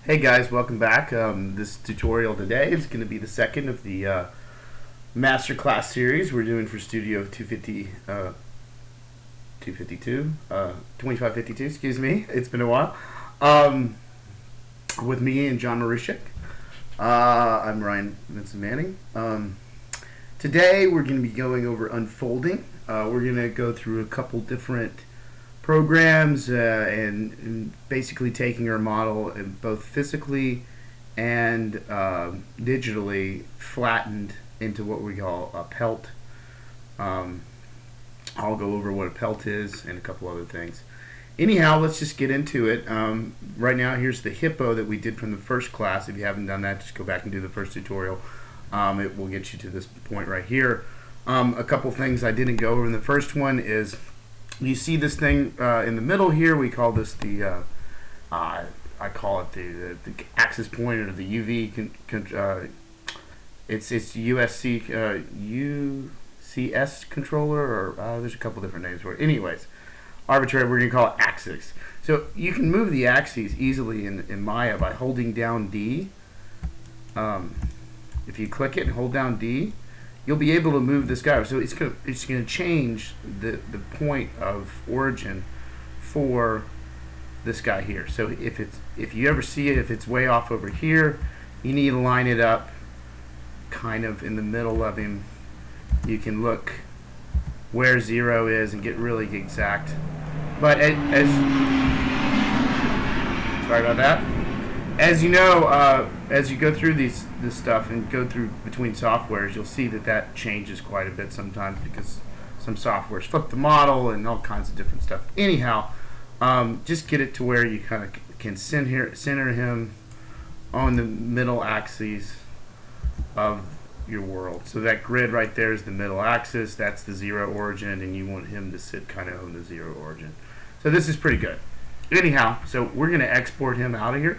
Hey guys, welcome back. This tutorial today is going to be the second of the Masterclass series we're doing for Studio 250, 2552, excuse me. It's been a while. With me and John Maruszczak. I'm Ryan Vincent Manning. Today we're going to be going over unfolding. We're going to go through a couple different programs and basically taking our model and both physically and digitally flattened into what we call a pelt. I'll go over what a pelt is and a couple other things. Anyhow, let's just get into it. Right now, here's the hippo that we did from the first class. If you haven't done that, just go back and do the first tutorial. It will get you to this point right here. A couple things I didn't go over in the first one is you see this thing in the middle here. We call this the I call it the axis pointer, or the UV. It's UCS controller, or there's a couple different names for it. Anyways, arbitrary. We're gonna call it axis. So you can move the axes easily in Maya by holding down D. If you click it and hold down D, you'll be able to move this guy. So it's gonna change the point of origin for this guy here. So if you ever see it, if it's way off over here, you need to line it up kind of in the middle of him. You can look where 0 is and get really exact. But as sorry about that. As you know, as you go through this stuff and go through between softwares, you'll see that changes quite a bit sometimes because some softwares flip the model and all kinds of different stuff. Anyhow, just get it to where you kind of can center him on the middle axis of your world. So that grid right there is the middle axis. That's the 0 origin, and you want him to sit kind of on the 0 origin. So this is pretty good. Anyhow, so we're going to export him out of here.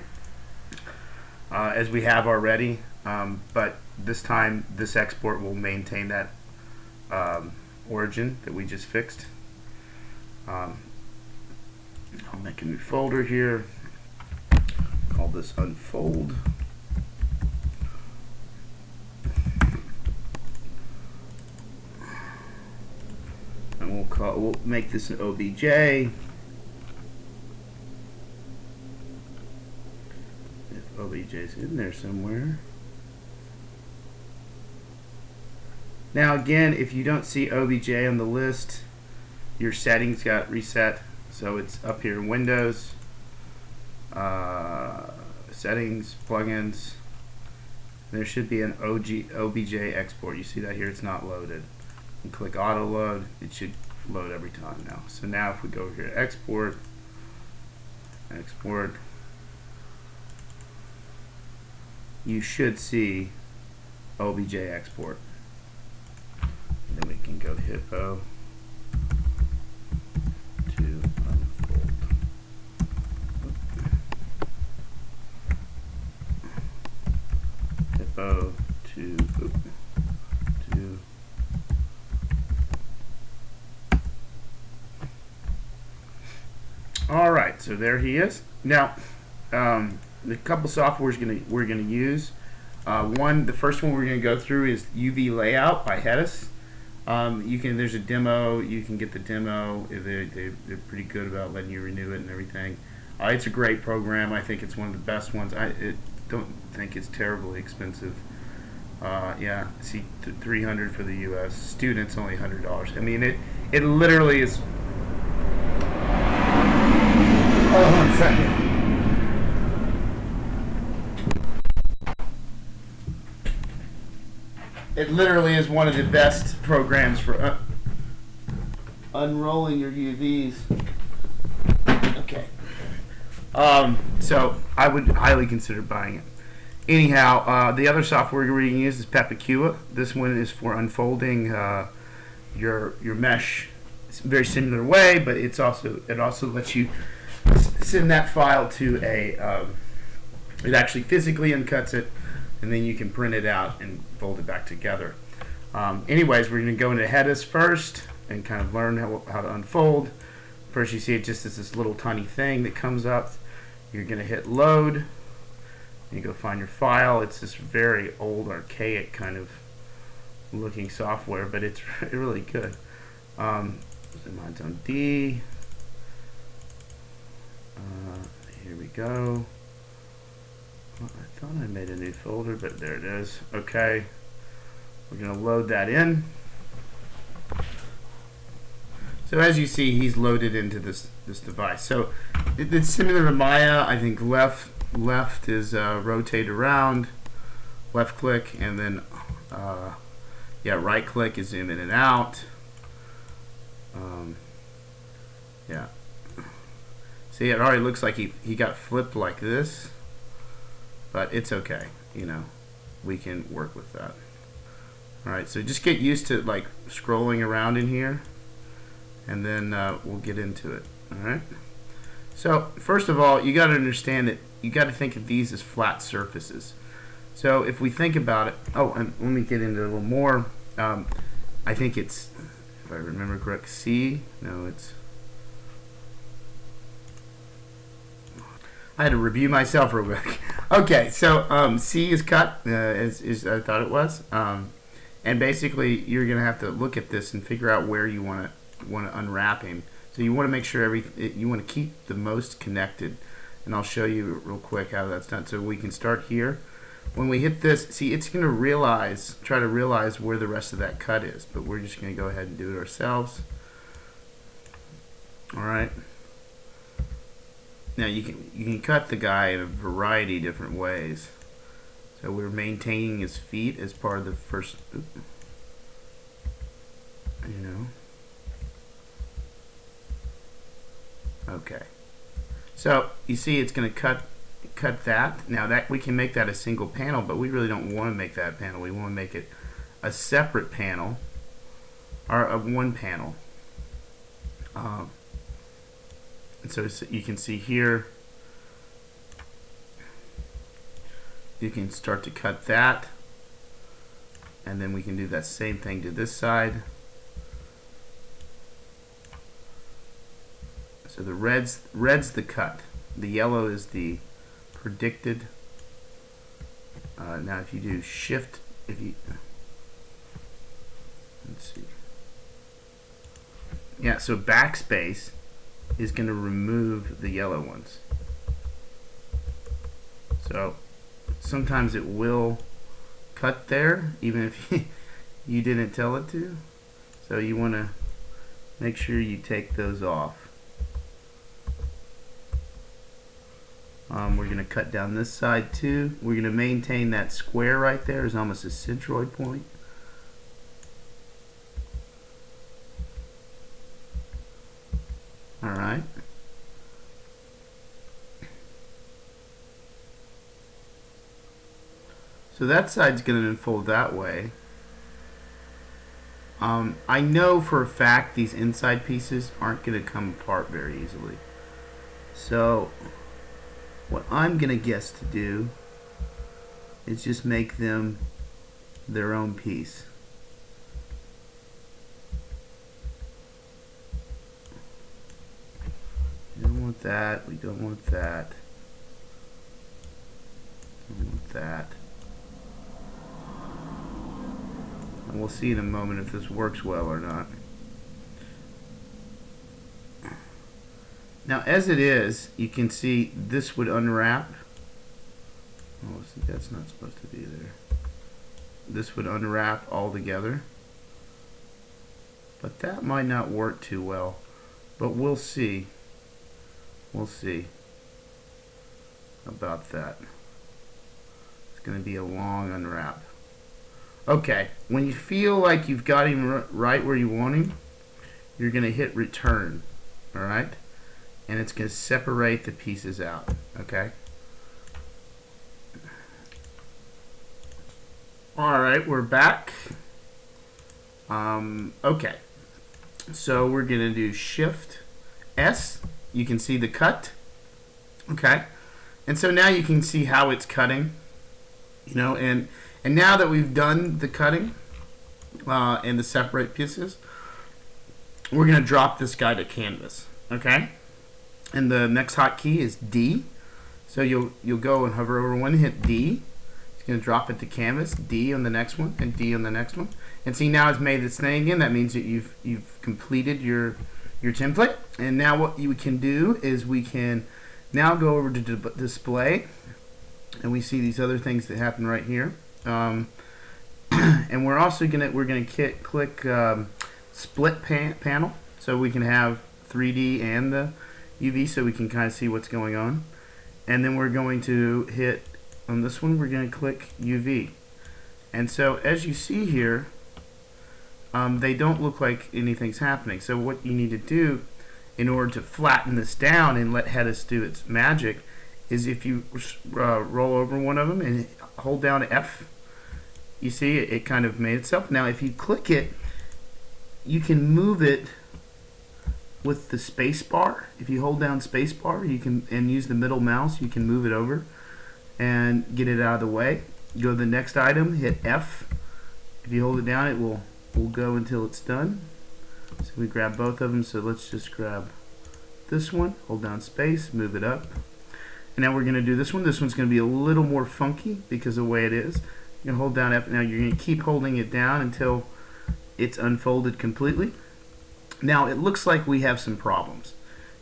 As we have already, but this time this export will maintain that origin that we just fixed. I'll make a new folder here, call this unfold. And we'll make this an OBJ. OBJ's in there somewhere. Now again, if you don't see OBJ on the list, your settings got reset. So it's up here in Windows, settings, plugins. There should be an OBJ export. You see that here? It's not loaded. You click auto load. It should load every time now. So now if we go over here to export, you should see OBJ export. And then we can go hippo to unfold. Hippo to all right, so there he is. Now, the couple softwares we're gonna use. The first one we're gonna go through is UV Layout by headus. There's a demo. You can get the demo. They're pretty good about letting you renew it and everything. It's a great program. I think it's one of the best ones. I don't think it's terribly expensive. Yeah, see, $300 for the U.S. Students only $100. I mean, it literally is. Hold on a second. It literally is one of the best programs for unrolling your UVs. Okay. So I would highly consider buying it. Anyhow, the other software we're going to use is pepakura. This one is for unfolding your mesh. It's a very similar way, but it also lets you send that file to it actually physically uncuts it, and then you can print it out and fold it back together. Anyways, we're going to go into headus first and kind of learn how to unfold. First, you see it just as this little tiny thing that comes up. You're going to hit load, You go find your file. It's this very old, archaic kind of looking software, but it's really good. Mine's on D. Here we go. Well, I thought I made a new folder, but there it is. Okay, we're going to load that in. So as you see, he's loaded into this device. So it's similar to Maya. I think left is rotate around, left click, and then yeah, right click is zoom in and out. Yeah. See, it already looks like he got flipped like this, but it's okay. You know, we can work with that. All right, so just get used to like scrolling around in here, and then we'll get into it. All right. So first of all, you got to understand that you got to think of these as flat surfaces. So if we think about it, oh, and let me get into a little more. I think it's, if I remember correct, C. No, it's. I had to review myself real quick. Okay, so C is cut, as I thought it was, and basically you're gonna have to look at this and figure out where you want to unwrap him. So you want to make sure you want to keep the most connected, and I'll show you real quick how that's done. So we can start here. When we hit this, see, it's gonna try to realize where the rest of that cut is, but we're just gonna go ahead and do it ourselves. All right. Now you can cut the guy in a variety of different ways. So we're maintaining his feet as part of the first, you know. Okay. So you see it's going to cut that. Now that we can make that a single panel, but we really don't want to make that panel. We want to make it a separate panel, or a one panel. And so you can see here, you can start to cut that, and then we can do that same thing to this side. So the red's the cut, the yellow is the predicted. Now if you do shift, let's see, yeah, so backspace is going to remove the yellow ones. So sometimes it will cut there even if you didn't tell it to. So you want to make sure you take those off. We're going to cut down this side too. We're going to maintain that square right there as almost a centroid point. All right. So that side's going to unfold that way. I know for a fact these inside pieces aren't going to come apart very easily. So what I'm going to guess to do is just make them their own piece. We don't want that. We don't want that. Don't want that. And we'll see in a moment if this works well or not. Now, as it is, you can see this would unwrap. Oh, see, that's not supposed to be there. This would unwrap all together. But that might not work too well. But we'll see. We'll see about that. It's going to be a long unwrap. Okay, when you feel like you've got him right where you want him, you're going to hit return, all right? And it's going to separate the pieces out, okay? All right, we're back. Okay, so we're going to do Shift S. You can see the cut, okay? And so now you can see how it's cutting, you know, and now that we've done the cutting and the separate pieces, we're going to drop this guy to canvas, okay? And the next hotkey is D. So you'll go and hover over one, hit D. It's going to drop it to canvas, D on the next one, and D on the next one. And see, now it's made its thing again. That means that you've completed your template. And now what you can do is we can now go over to display, and we see these other things that happen right here. And we're also gonna click split panel, so we can have 3D and the UV, so we can kind of see what's going on. And then we're going to hit on this one. We're going to click UV, and so as you see here, they don't look like anything's happening. So what you need to do in order to flatten this down and let headus do its magic is if you roll over one of them and hold down F, you see it kind of made itself. Now if you click it, you can move it with the space bar. If you hold down space bar, you can, and use the middle mouse, you can move it over and get it out of the way. Go to the next item, hit F. If you hold it down, it will go until it's done. So we grab both of them. So let's just grab this one, hold down space, move it up. And now we're going to do this one. This one's going to be a little more funky because of the way it is. You're going to hold down F. Now you're going to keep holding it down until it's unfolded completely. Now it looks like we have some problems.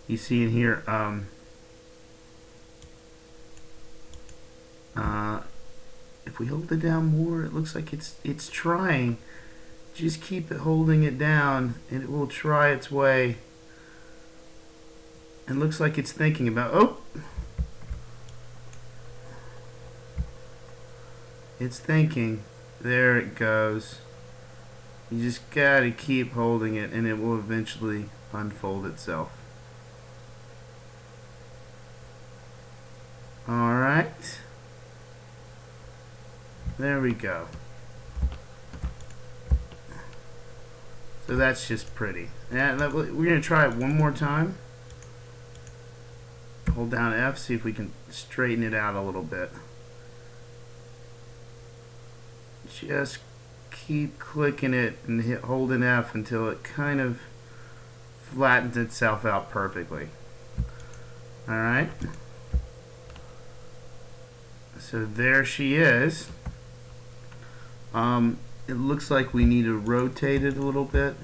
You see in here, if we hold it down more, it looks like it's trying. Just keep it holding it down, and it will try its way. It looks like it's thinking about, oh, it's thinking. There it goes. You just gotta keep holding it, and it will eventually unfold itself. Alright. There we go. So that's just pretty. And we're gonna try it one more time. Hold down F, see if we can straighten it out a little bit. Just keep clicking it and holding F until it kind of flattens itself out perfectly. Alright. So there she is. It looks like we need to rotate it a little bit.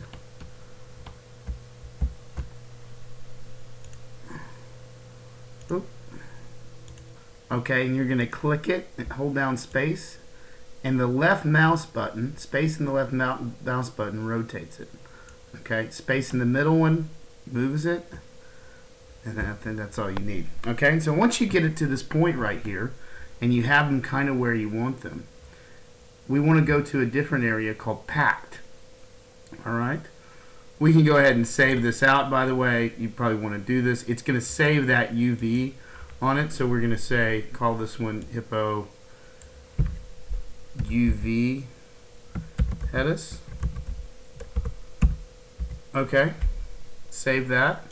Oop. Okay, and you're going to click it and hold down space, and the left mouse button, space and the left mouse button rotates it. Okay, space in the middle one moves it, and I think that's all you need. Okay, so once you get it to this point right here, and you have them kind of where you want them, we want to go to a different area called packed. Alright, we can go ahead and save this out. By the way, you probably want to do this. It's going to save that UV on it, so we're going to say, call this one hippo UV headus. Okay, save that.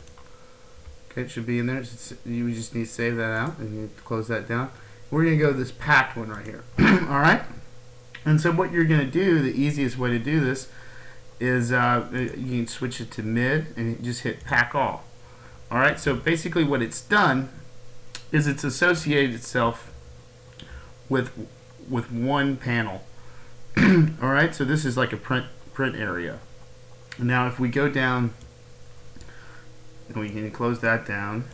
Okay, it should be in there. You just need to save that out, and you close that down. We're going to go to this packed one right here. Alright, and so what you're going to do, the easiest way to do this is you can switch it to mid and just hit pack all. Alright, so basically what it's done is it's associated itself with one panel. Alright, so this is like a print area. Now if we go down, and we can close that down,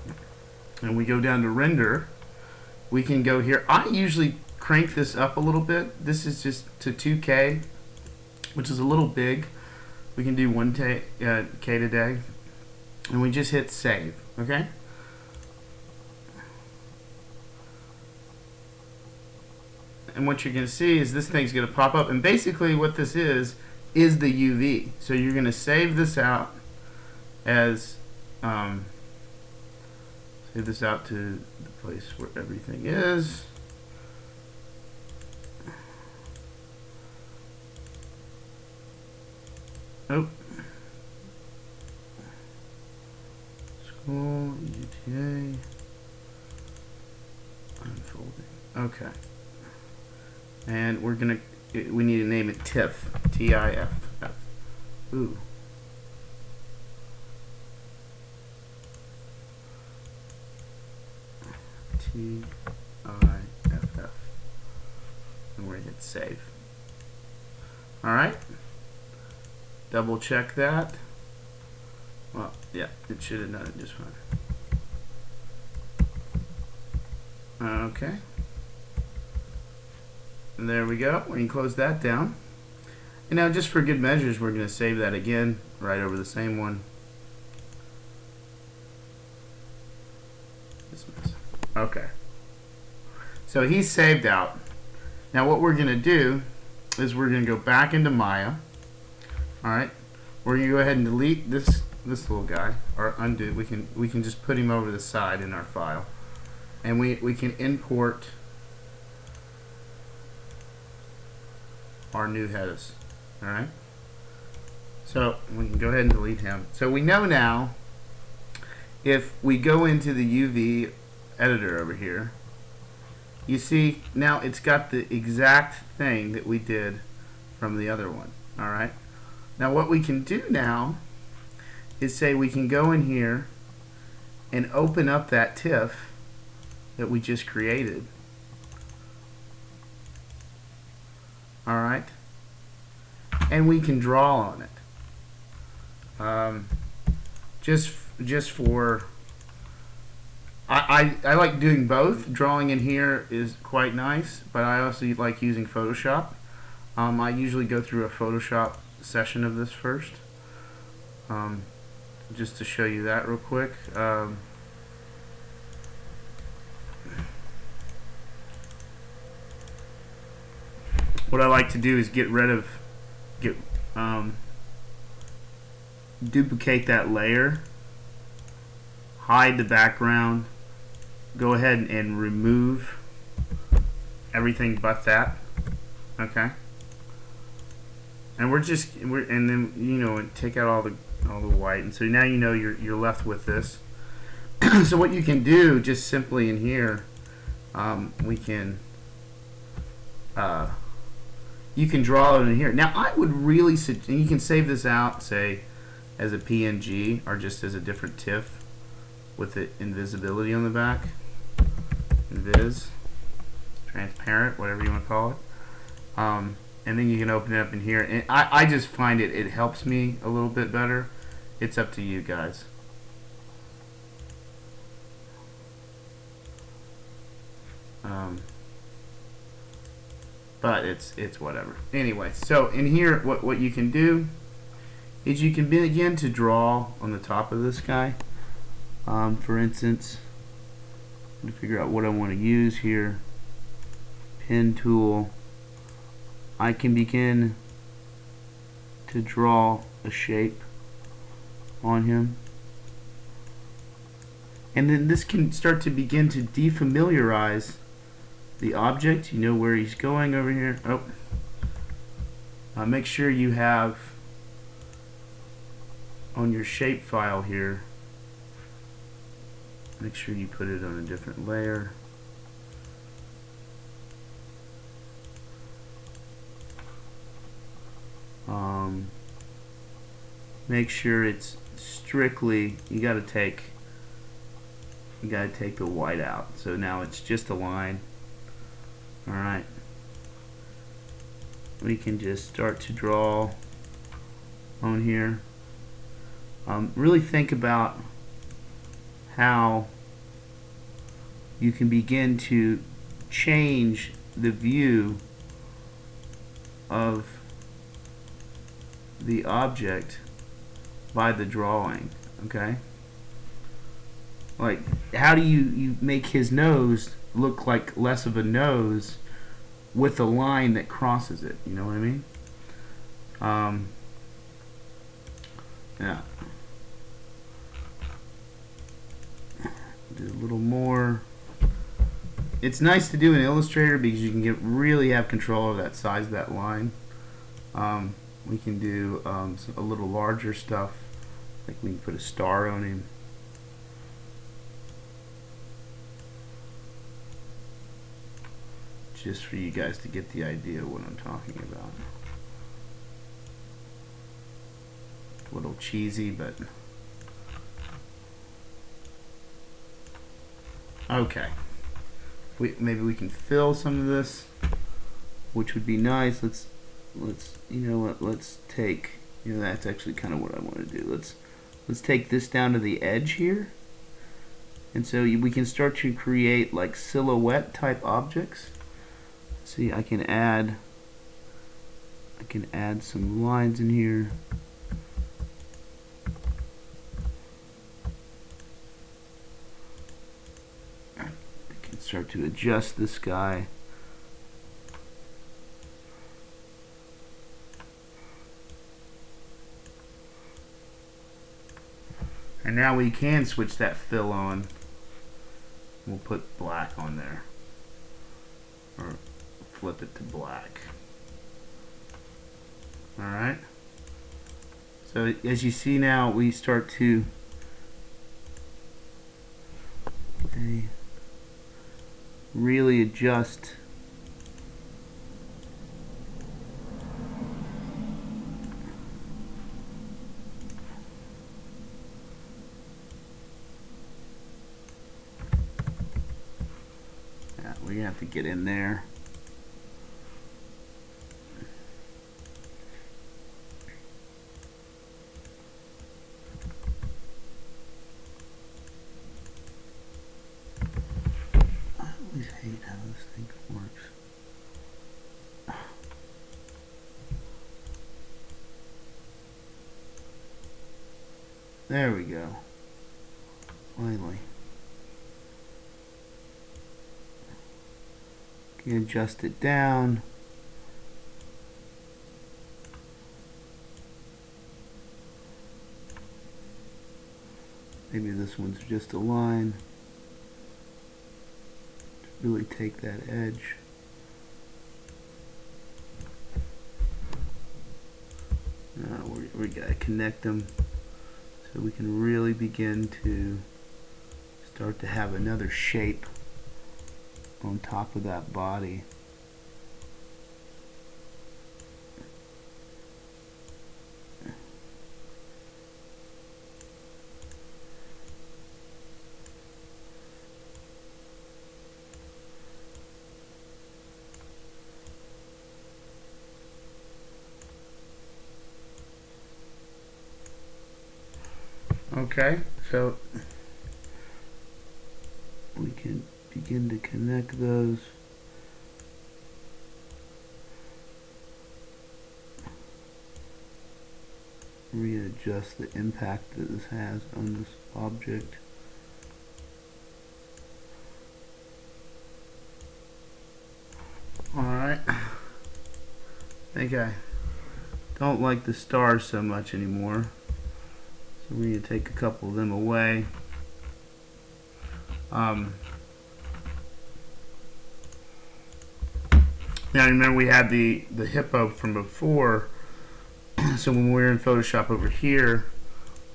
and we go down to render, we can go here. I usually crank this up a little bit. This is just to 2K, which is a little big. We can do 1K today, and we just hit save. Okay. And what you're going to see is this thing's going to pop up, and basically what this is the UV. So you're going to save this out as save this out to the place where everything is. Oh. School, UTA, unfolding. Okay. And we need to name it TIFF. T-I-F-F. Ooh. T-I-F-F. And we're going to hit save. Alright. Double check that. Well, yeah, it should have done it just fine. Okay. And there we go. We can close that down. And now just for good measures, we're going to save that again right over the same one. Okay. So he's saved out. Now what we're going to do is we're going to go back into Maya. Alright. We're going to go ahead and delete this little guy, or undo. We can just put him over the side in our file. And we can import our new headus. Alright. So we can go ahead and delete him. So we know now if we go into the UV editor over here, you see now it's got the exact thing that we did from the other one. Alright. Now what we can do now is say we can go in here and open up that TIFF that we just created. Alright. And we can draw on it. Just for I like doing both. Drawing in here is quite nice, but I also like using Photoshop. I usually go through a Photoshop session of this first, just to show you that real quick. What I like to do is duplicate that layer, hide the background, go ahead and remove everything but that. Okay. And and then take out all the white, and so now you're left with this. So what you can do just simply in here, you can draw it in here. Now I would really and you can save this out, say as a PNG or just as a different TIFF with the invisibility on the back. Invis, transparent, whatever you want to call it. And then you can open it up in here. And I just find it helps me a little bit better. It's up to you guys. But it's whatever. Anyway, so in here, what you can do is you can begin to draw on the top of this guy. For instance, to figure out what I want to use here, pen tool, I can begin to draw a shape on him, and then this can start to begin to defamiliarize the object. You know where he's going over here. Make sure you have on your shape file here, make sure you put it on a different layer. Make sure it's strictly, you gotta take the white out. So now it's just a line. Alright. We can just start to draw on here. Really think about how you can begin to change the view of the object by the drawing. Okay, like how do you make his nose look like less of a nose with a line that crosses it? You know what I mean? Yeah. Do a little more. It's nice to do in Illustrator because you can really have control of that size of that line. We can do a little larger stuff, like we can put a star on him. Just for you guys to get the idea of what I'm talking about. A little cheesy, but okay. maybe we can fill some of this, which would be nice. Let's you know what? Let's take, you know, that's actually kind of what I want to do. Let's take this down to the edge here, and so we can start to create like silhouette type objects. See, I can add some lines in here. I can start to adjust this guy. And now we can switch that fill on. We'll put black on there, or flip it to black. Alright. So as you see now, we start to really adjust we're gonna have to get in there. I always hate how this thing works. There we go. Finally. You adjust it down. Maybe this one's just a line to really take that edge. Now we gotta connect them so we can really begin to start to have another shape on top of that body. Okay, so we can begin to connect those. Readjust the impact that this has on this object. Alright. I think I don't like the stars so much anymore. So we need to take a couple of them away. Now remember we had the hippo from before, so when we're in Photoshop over here,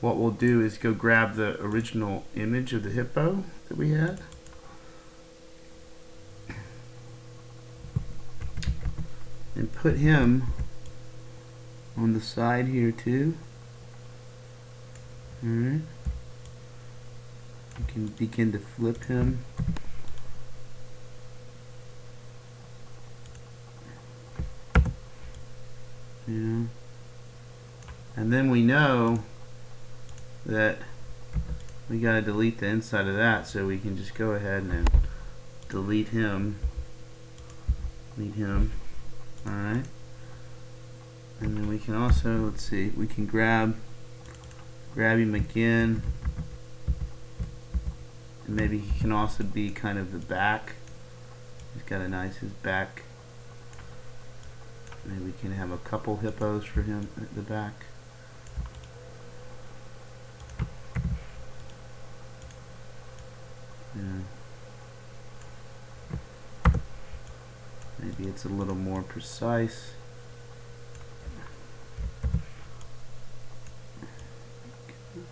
what we'll do is go grab the original image of the hippo that we had. And put him on the side here too. Alright. You can begin to flip him. Yeah. And then we know that we got to delete the inside of that, so we can just go ahead and delete him. Delete him. Alright. And then we can also, let's see, we can grab him again. And maybe he can also be kind of the back. He's got a nice, his back. Maybe we can have a couple hippos for him at the back. Yeah. Maybe it's a little more precise.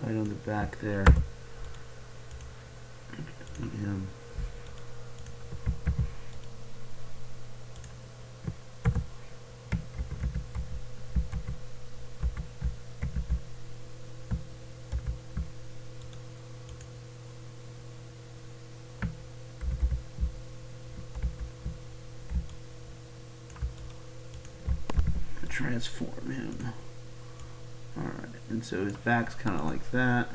Right on the back there. Him. transform him. Alright, and so his back's kind of like that.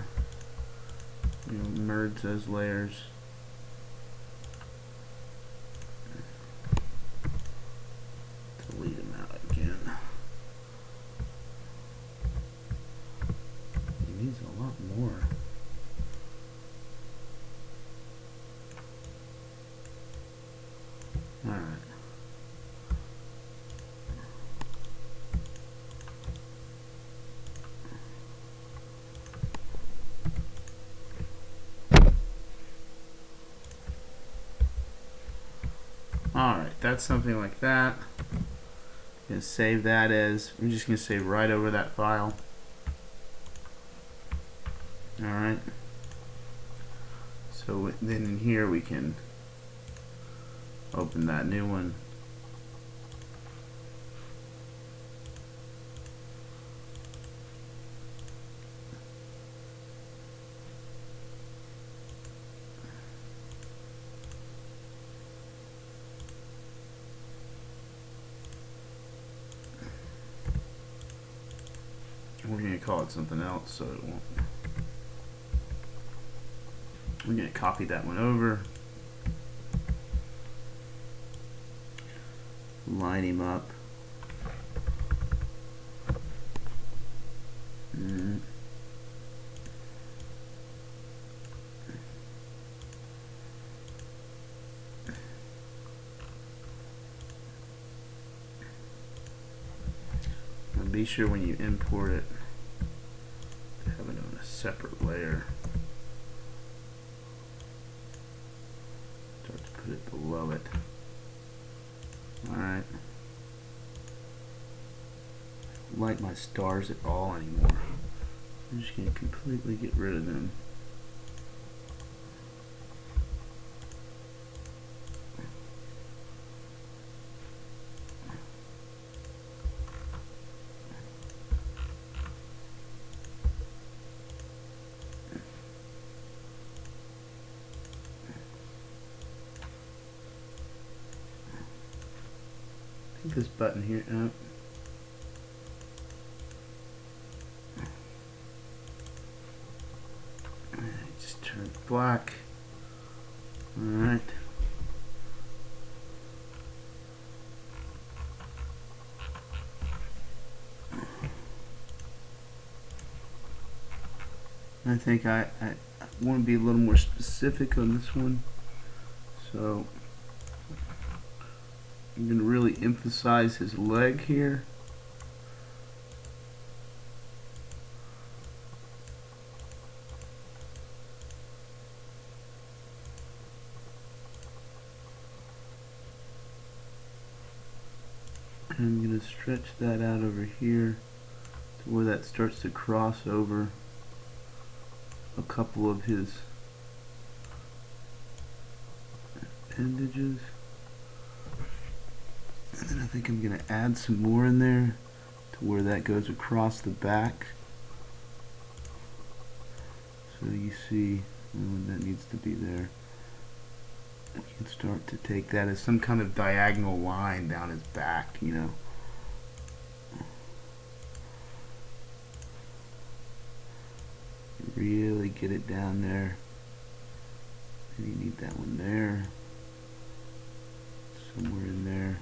Merge those layers. Delete him out again. He needs a lot more. Alright. Alright, that's something like that. I'm going to save that as, we're just going to save right over that file. Alright. So then in here we can open that new one. We're going to call it something else so it won't. We're going to copy that one over. Line him up. And be sure when you import it to have it on a separate layer. Start to put it below it. Alright. Don't like my stars at all anymore. I'm just going to completely get rid of them. I think this button here, just turn it black. Alright. I think I want to be a little more specific on this one. So I'm going to really emphasize his leg here. And I'm going to stretch that out over here to where that starts to cross over a couple of his appendages. And then I think I'm going to add some more in there to where that goes across the back. So you see that needs to be there. You can start to take that as some kind of diagonal line down his back, you know. Really get it down there. And you need that one there. Somewhere in there.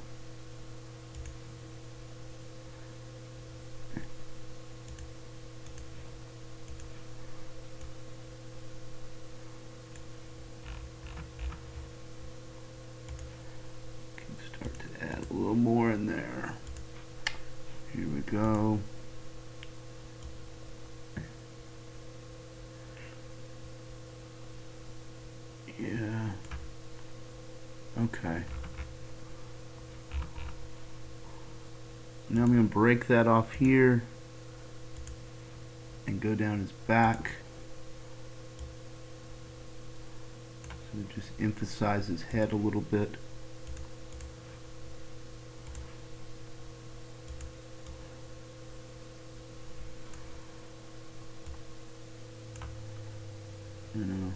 Start to add a little more in there. Here we go. Yeah. Okay. Now I'm going to break that off here and go down his back. So it just emphasizes his head a little bit. You know,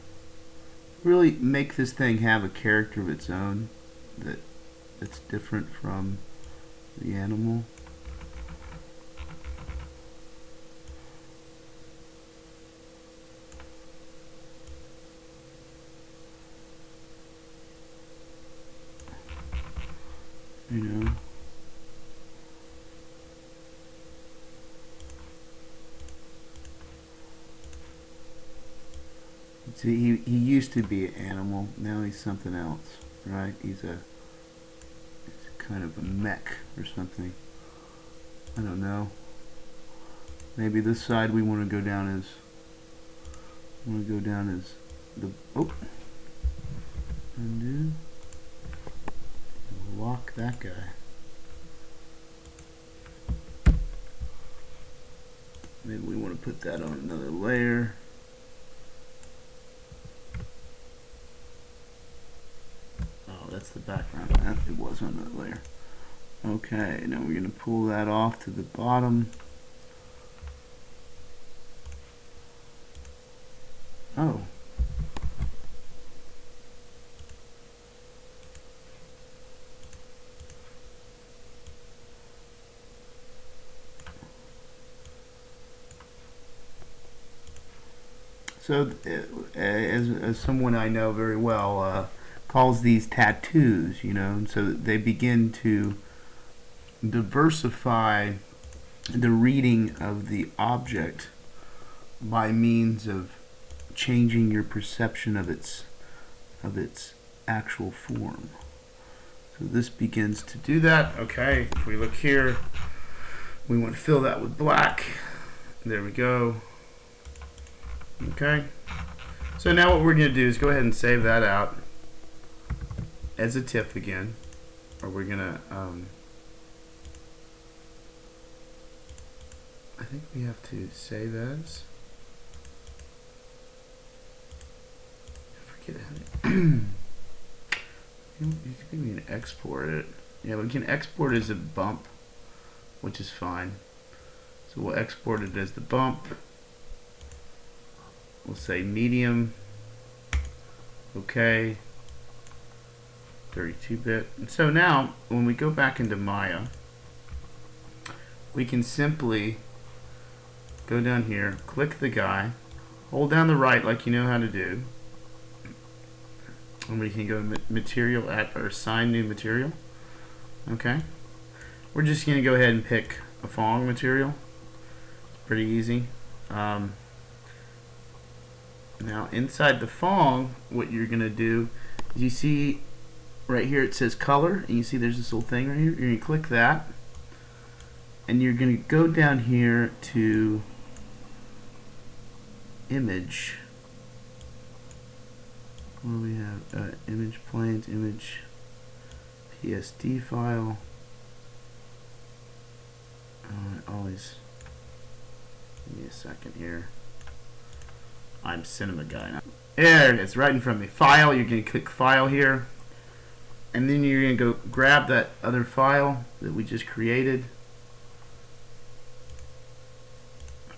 really make this thing have a character of its own that's different from the animal. you know. See, he used to be an animal. Now he's something else, right? He's kind of a mech or something. I don't know. Maybe this side we want to go down as the undo. Lock that guy. Maybe we want to put that on another layer. Oh, that's the background. It was on that layer. Okay, now we're going to pull that off to the bottom. Oh. So, as someone I know very well calls these tattoos, you know, and so they begin to diversify the reading of the object by means of changing your perception of its actual form. So this begins to do that. Okay, if we look here, we want to fill that with black. There we go. Okay. So now what we're going to do is go ahead and save that out as a TIFF again, or we're going to I think we have to save as. I forget how to. You can export it. Yeah, we can export it as a bump, which is fine. So we'll export it as the bump. We'll say medium. Okay. 32-bit. And so now, when we go back into Maya, we can simply go down here, click the guy, hold down the right like you know how to do, and we can go to material or assign new material. Okay. We're just going to go ahead and pick a Fong material. Pretty easy. Now inside the Fong, what you're going to do is you see right here it says color, and you see there's this little thing right here. You're going to click that, and you're going to go down here to image. What do we have? Image planes, image PSD file. Always give me a second here. I'm cinema guy now. There it is, right in front of me. File, you're going to click file here. And then you're going to go grab that other file that we just created.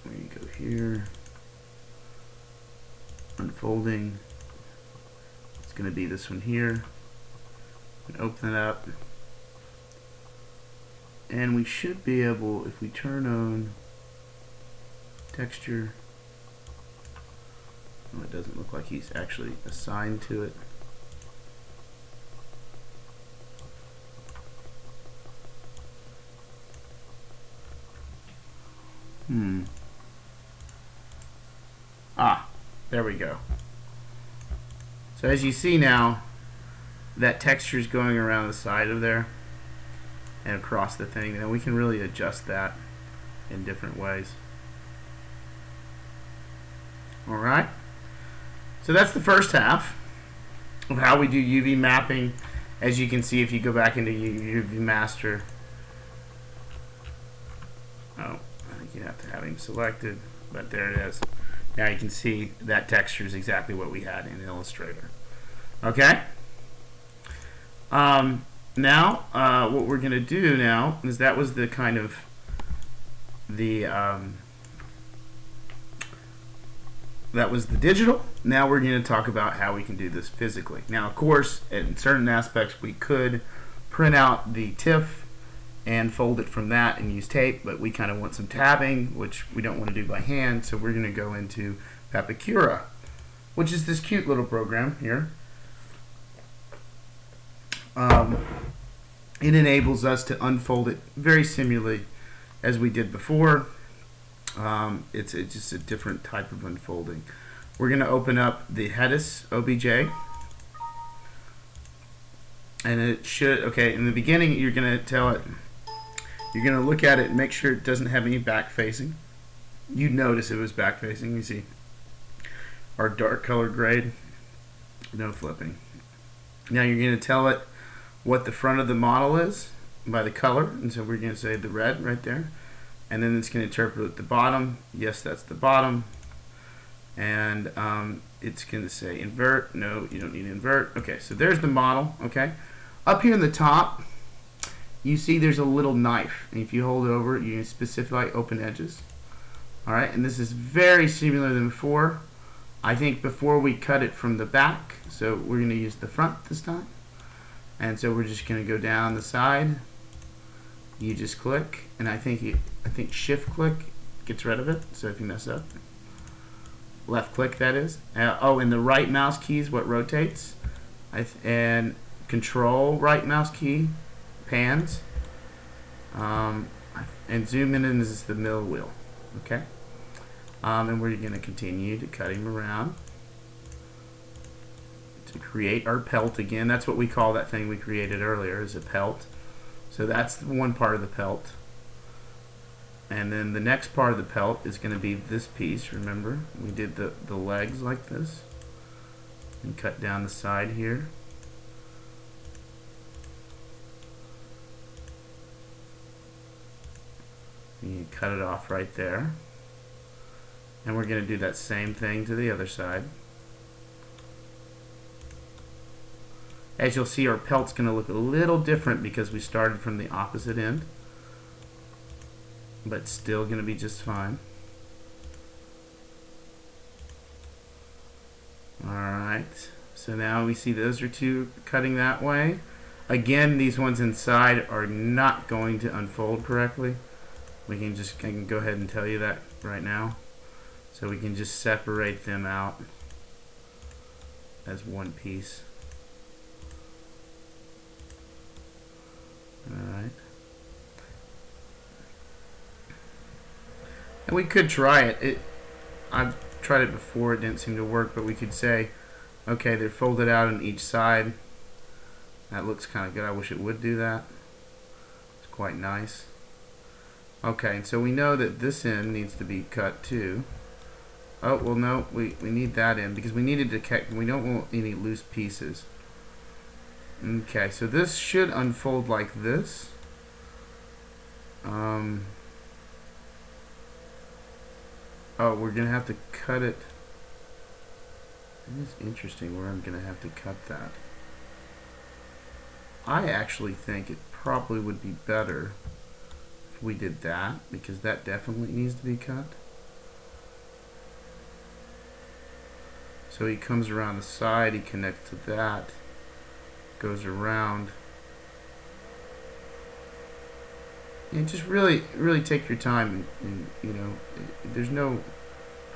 We're going to go here. Unfolding. It's going to be this one here. Open it up. And we should be able, if we turn on texture, oh, it doesn't look like he's actually assigned to it. There we go. So as you see now, that texture is going around the side of there and across the thing, and we can really adjust that in different ways. Alright, so that's the first half of how we do UV mapping. As you can see, if you go back into UV Master, I think you have to have him selected, but there it is. Now you can see that texture is exactly what we had in Illustrator. Okay? Now, what we're going to do now is that was the kind of that was the digital. Now we're going to talk about how we can do this physically. Now, of course, in certain aspects, we could print out the TIFF and fold it from that and use tape, but we kind of want some tabbing, which we don't want to do by hand, so we're going to go into Pepakura, which is this cute little program here. it enables us to unfold it very similarly as we did before. It's just a different type of unfolding. We're going to open up the headus OBJ. And it should, okay, in the beginning you're going to tell it, you're going to look at it and make sure it doesn't have any back facing. You'd notice it was back facing. You see our dark color grade, no flipping. Now you're going to tell it what the front of the model is by the color, and so we're going to say the red right there, and then it's going to interpret the bottom. Yes, that's the bottom. And it's going to say invert. No, you don't need to invert. Okay, so there's the model. Okay, up here in the top you see there's a little knife, and if you hold it over you can specify open edges. Alright, and this is very similar than before. I think before we cut it from the back, so we're going to use the front this time. And so we're just going to go down the side. You just click, and I think shift click gets rid of it, so if you mess up. Left click, that is. Oh, and the right mouse key is what rotates. And control right mouse key pans. And zoom in is the middle wheel. Okay. And we're going to continue to cut him around to create our pelt again. That's what we call that thing we created earlier, is a pelt. So that's one part of the pelt. And then the next part of the pelt is going to be this piece. Remember, we did the legs like this. And cut down the side here. And you cut it off right there. And we're going to do that same thing to the other side. As you'll see, our pelt's going to look a little different because we started from the opposite end. But still going to be just fine. Alright, so now we see those are two cutting that way. Again, these ones inside are not going to unfold correctly. I can go ahead and tell you that right now. So we can just separate them out as one piece. Alright. And we could try it. I've tried it before, it didn't seem to work, but we could say, okay, they're folded out on each side. That looks kind of good. I wish it would do that. It's quite nice. Okay, and so we know that this end needs to be cut too. Oh, well no, we need that end because we needed to cut, we don't want any loose pieces. Okay, so this should unfold like this. Oh, we're going to have to cut it. It is interesting where I'm going to have to cut that. I actually think it probably would be better if we did that, because that definitely needs to be cut. So he comes around the side, he connects to that, goes around. And just really take your time, and you know, there's no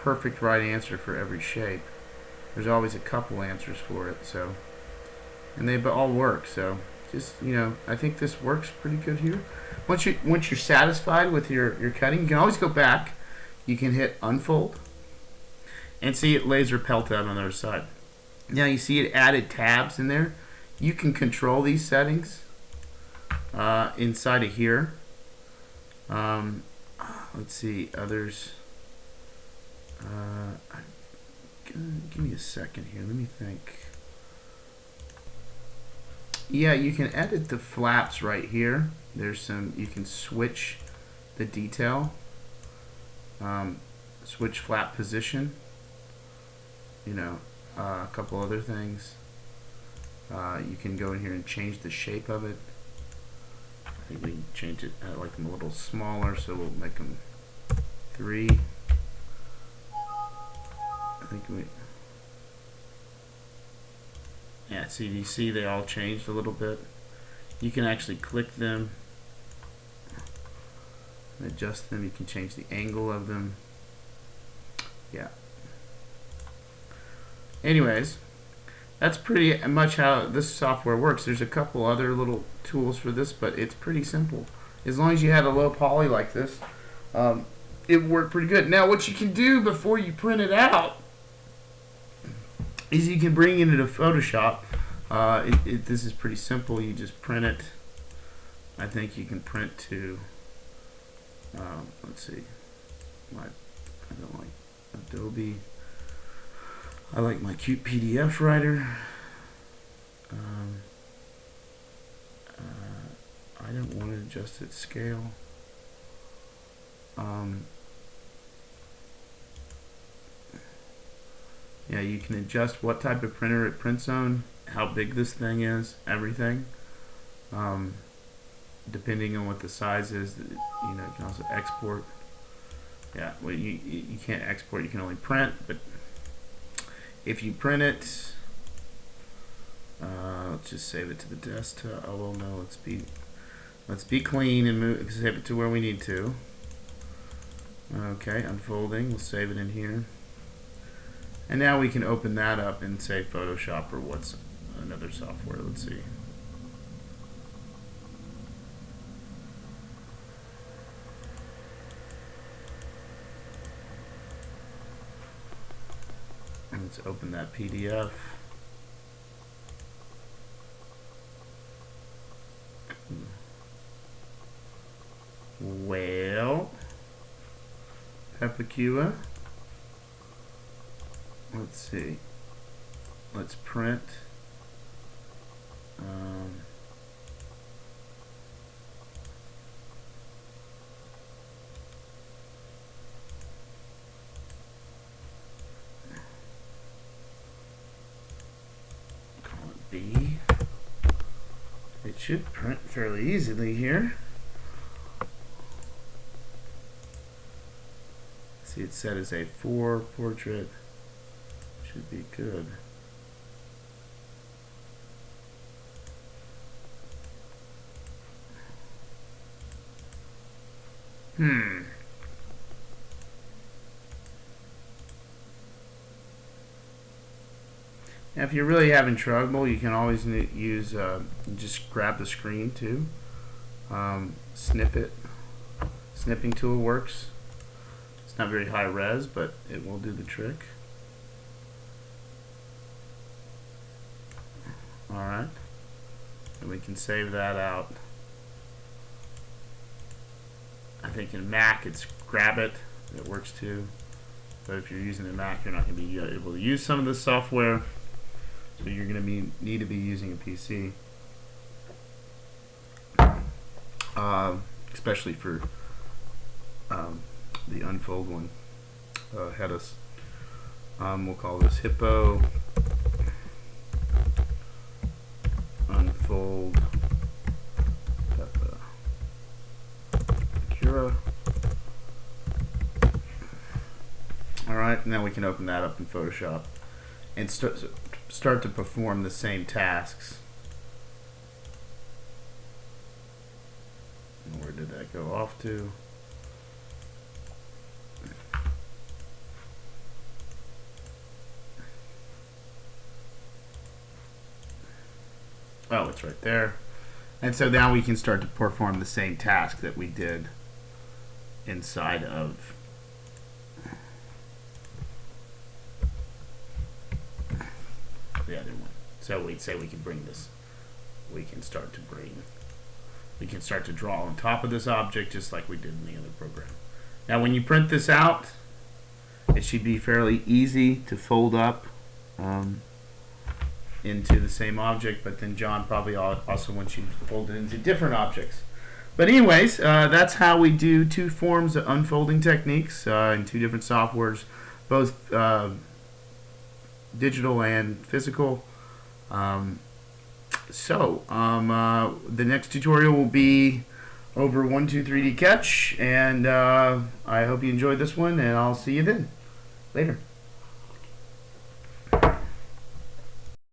perfect right answer for every shape. There's always a couple answers for it, so, and they all work. So just, you know, I think this works pretty good here. Once you're satisfied with your cutting, you can always go back. You can hit unfold and see it laser pelt out on the other side. Now you see it added tabs in there. You can control these settings inside of here. Let's see, others. Give me a second here. Let me think. Yeah, you can edit the flaps right here. There's some, you can switch the detail, switch flap position, you know, a couple other things. You can go in here and change the shape of it. I think we can change it, like them a little smaller, so we'll make them 3. I think yeah, see, you see they all changed a little bit. You can actually click them and adjust them. You can change the angle of them. Yeah. Anyways, that's pretty much how this software works. There's a couple other little tools for this, but it's pretty simple. As long as you had a low poly like this, it worked pretty good. Now, what you can do before you print it out is you can bring it into Photoshop. This is pretty simple. You just print it. I think you can print to, let's see, I don't like Adobe. I like my cute PDF writer. I don't want to adjust its scale. Yeah, you can adjust what type of printer it prints on, how big this thing is, everything. Depending on what the size is, you know, you can also export. Yeah, well, you can't export, you can only print, but if you print it, let's just save it to the desktop. Oh well, no, let's be clean and save it to where we need to. Okay, unfolding. We'll save it in here, and now we can open that up in, say, Photoshop or what's another software. Let's see. Let's open that PDF. Well, pepakura. Let's see. Let's print. B. It should print fairly easily here. See, it's set as A4 portrait. Should be good. Now, if you're really having trouble, you can always use, just grab the screen too. Snipping tool works. It's not very high res, but it will do the trick. Alright. And we can save that out. I think in Mac it's grab it. It works too. But if you're using a Mac, you're not going to be able to use some of this software. So you're going to need to be using a PC, especially for the unfold one, headus. We'll call this hippo unfold pepakura. All right, now we can open that up in Photoshop and start to perform the same tasks. Where did that go off to? Oh, it's right there. And so now we can start to perform the same task that we did inside of the other one. So we'd say we can bring this, we can start to draw on top of this object just like we did in the other program. Now when you print this out, it should be fairly easy to fold up into the same object, but then John probably also wants you to fold it into different objects. But anyways, that's how we do two forms of unfolding techniques in two different softwares, both digital and physical. The next tutorial will be over 1-2-3D Catch, and I hope you enjoyed this one, and I'll see you then. Later.